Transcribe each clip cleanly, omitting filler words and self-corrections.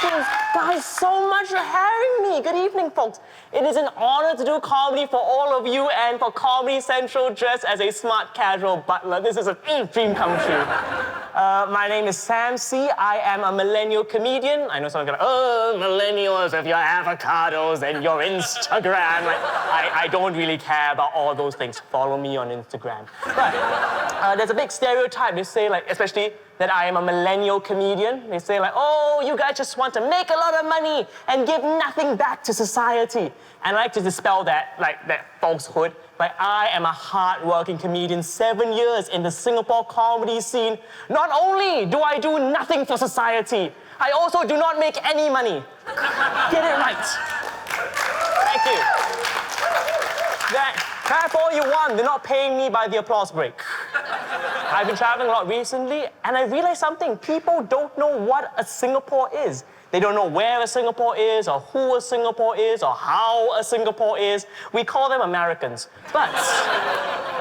you guys so much for having me. Good evening, folks. It is an honor to do comedy for all of you and for Comedy Central dressed as a smart casual butler. This is a dream come true. My name is Sam C. I am a millennial comedian. I know someone's gonna, millennials with your avocados and your Instagram. Like, I don't really care about all those things. Follow me on Instagram. But there's a big stereotype. They say, like, especially that I am a millennial comedian. They say, like, oh, you guys just want to make a lot of money and give nothing back to society. And I like to dispel that, like, that falsehood. Like, I am a hard-working comedian, 7 years in the Singapore comedy scene. Not only do I do nothing for society, I also do not make any money. Get it right. Thank you. That's all you want. They're not paying me by the applause break. I've been traveling a lot recently, and I realized something. People don't know what a Singapore is. They don't know where a Singapore is, or who a Singapore is, or how a Singapore is. We call them Americans. But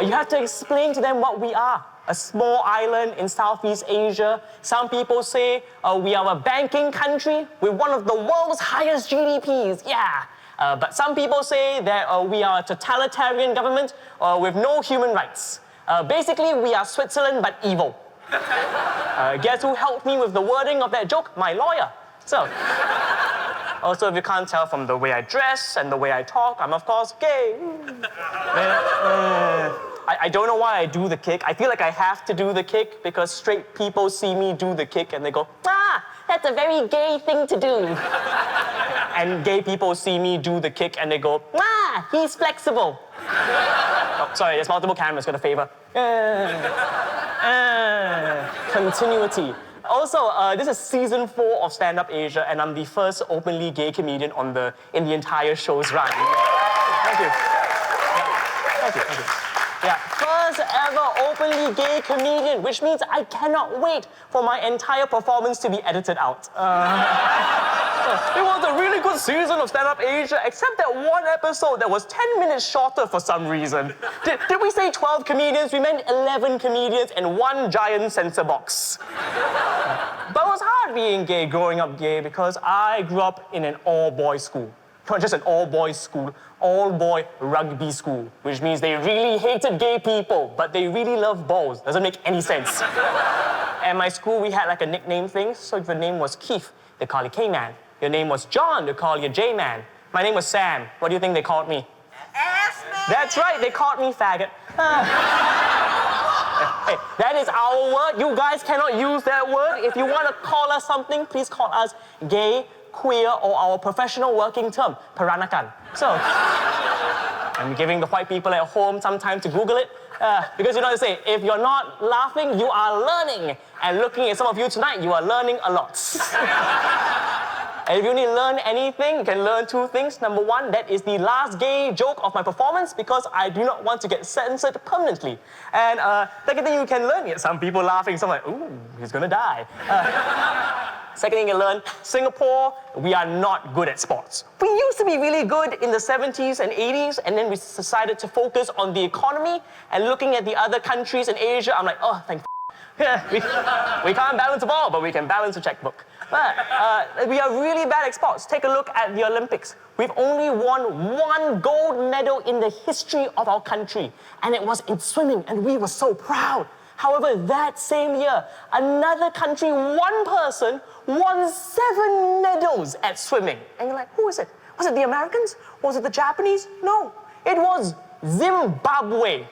you have to explain to them what we are. A small island in Southeast Asia. Some people say we are a banking country with one of the world's highest GDPs. Yeah. But some people say that we are a totalitarian government with no human rights. Basically, we are Switzerland, but evil. Guess who helped me with the wording of that joke? My lawyer. So, also, if you can't tell from the way I dress and the way I talk, I'm, of course, gay. I don't know why I do the kick. I feel like I have to do the kick because straight people see me do the kick and they go, that's a very gay thing to do. And gay people see me do the kick and they go, he's flexible. Oh, sorry, there's multiple cameras, got a favor. Continuity. Also, this is season 4 of Stand Up Asia, and I'm the first openly gay comedian in the entire show's run. Thank you. Thank you. Yeah, first ever openly gay comedian, which means I cannot wait for my entire performance to be edited out. It was a really good season of Stand Up Asia, except that one episode that was 10 minutes shorter for some reason. Did we say 12 comedians? We meant 11 comedians and one giant censor box. But it was hard being gay, growing up gay, because I grew up in an all-boys school. Not just an all-boys school, all-boy rugby school, which means they really hated gay people, but they really loved balls. Doesn't make any sense. At my school, we had like a nickname thing, so if your name was Keith, they call you K-Man. Your name was John, they call you J-Man. My name was Sam. What do you think they called me? Ass-man! That's right, they called me faggot. Hey, that is our word. You guys cannot use that word. If you want to call us something, please call us gay, queer, or our professional working term, peranakan. So, I'm giving the white people at home some time to Google it, because you know what they say, if you're not laughing, you are learning. And looking at some of you tonight, you are learning a lot. And if you need to learn anything, you can learn 2 things. Number 1, that is the last gay joke of my performance because I do not want to get censored permanently. And second thing you can learn, some people laughing, so I'm like, ooh, he's gonna die. Second thing you learn, Singapore, we are not good at sports. We used to be really good in the 70s and 80s, and then we decided to focus on the economy and looking at the other countries in Asia, I'm like, oh, thank we can't balance a ball, but we can balance a checkbook. But we are really bad at sports. Take a look at the Olympics. We've only won 1 gold medal in the history of our country, and it was in swimming, and we were so proud. However, that same year, another country, 1 person, won 7 medals at swimming. And you're like, who is it? Was it the Americans? Was it the Japanese? No, it was Zimbabwe.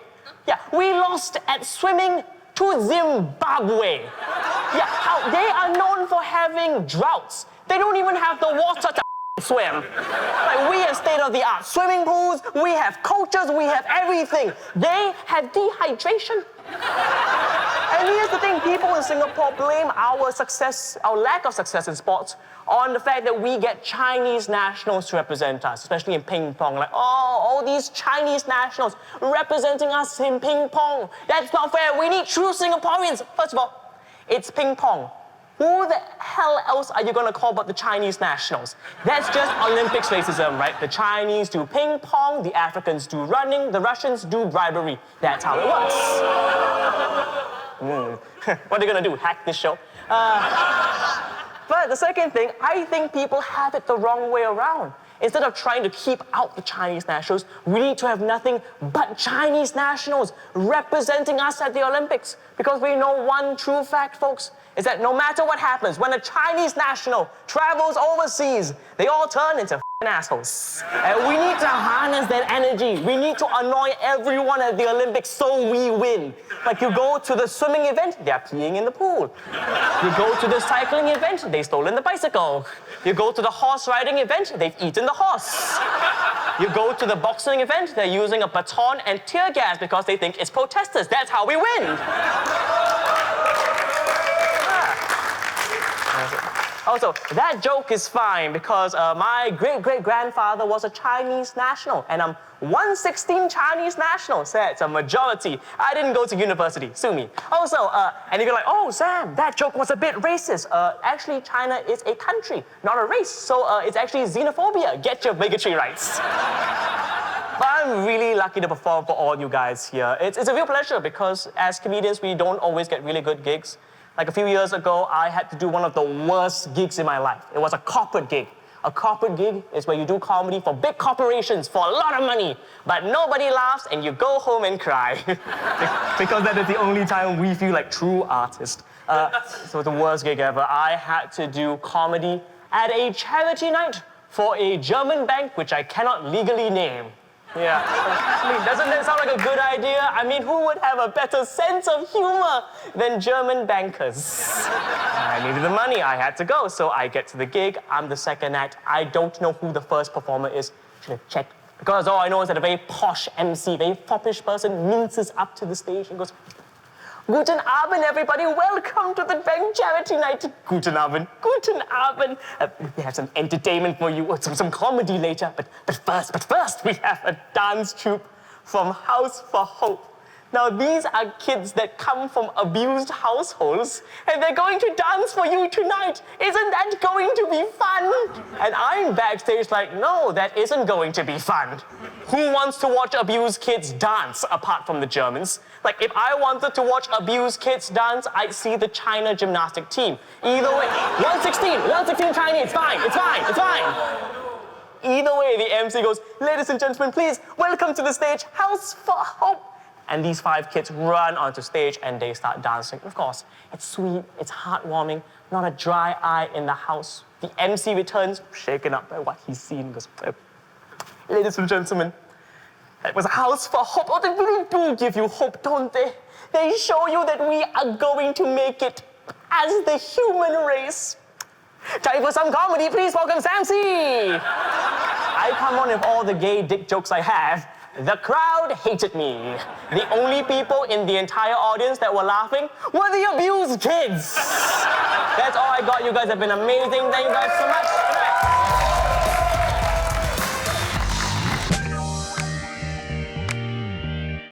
Yeah, we lost at swimming to Zimbabwe. Yeah, they are known for having droughts. They don't even have the water to swim. Like, we have state-of-the-art swimming pools, we have coaches, we have everything. They have dehydration. And here's the thing, people in Singapore blame our success, our lack of success in sports, on the fact that we get Chinese nationals to represent us, especially in ping pong. Like, oh, all these Chinese nationals representing us in ping pong. That's not fair. We need true Singaporeans. First of all, it's ping pong. Who the hell else are you going to call but the Chinese nationals? That's just Olympics racism, right? The Chinese do ping pong, the Africans do running, the Russians do bribery. That's how it works. What are they going to do, hack this show? But But the second thing, I think people have it the wrong way around. Instead of trying to keep out the Chinese nationals, we need to have nothing but Chinese nationals representing us at the Olympics. Because we know one true fact, folks, is that no matter what happens, when a Chinese national travels overseas, they all turn into assholes. And we need to harness that energy. We need to annoy everyone at the Olympics so we win. Like you go to the swimming event, they're peeing in the pool. You go to the cycling event, they've stolen the bicycle. You go to the horse riding event, they've eaten the horse. You go to the boxing event, they're using a baton and tear gas because they think it's protesters. That's how we win. Also, that joke is fine because my great-great-grandfather was a Chinese national, and I'm 116 Chinese national, so it's a majority. I didn't go to university, sue me. Also, and you're like, oh, Sam, that joke was a bit racist. Actually, China is a country, not a race, so it's actually xenophobia. Get your bigotry rights. But I'm really lucky to perform for all you guys here. It's a real pleasure because as comedians, we don't always get really good gigs. Like a few years ago, I had to do one of the worst gigs in my life. It was a corporate gig. A corporate gig is where you do comedy for big corporations for a lot of money, but nobody laughs and you go home and cry. Because that is the only time we feel like true artists. So the worst gig ever. I had to do comedy at a charity night for a German bank which I cannot legally name. Yeah. I mean, doesn't that sound like a good idea? I mean, who would have a better sense of humor than German bankers? I needed the money, I had to go, so I get to the gig, I'm the second act. I don't know who the first performer is. Should have checked. Because all I know is that a very posh MC, very foppish person minces up to the stage and goes, Guten Abend, everybody. Welcome to the bank charity night. Guten Abend. Guten Abend. We have some entertainment for you, some comedy later. But first, we have a dance troupe from House for Hope. Now, these are kids that come from abused households, and they're going to dance for you tonight. Isn't that going to be fun? And I'm backstage like, no, that isn't going to be fun. Who wants to watch abused kids dance apart from the Germans? Like, if I wanted to watch abused kids dance, I'd see the China gymnastic team. Either way, 116 Chinese, it's fine. Either way, the MC goes, ladies and gentlemen, please, welcome to the stage, House for Hope. And these 5 kids run onto stage and they start dancing. Of course, it's sweet, it's heartwarming, not a dry eye in the house. The MC returns, shaken up by what he's seen, goes, ladies and gentlemen, it was a House for Hope. Oh, they really do give you hope, don't they? They show you that we are going to make it as the human race. Time for some comedy, please welcome Sam C. I come on with all the gay dick jokes I have. The crowd hated me. The only people in the entire audience that were laughing were the abused kids. That's all I got. You guys have been amazing. Thank you guys so much.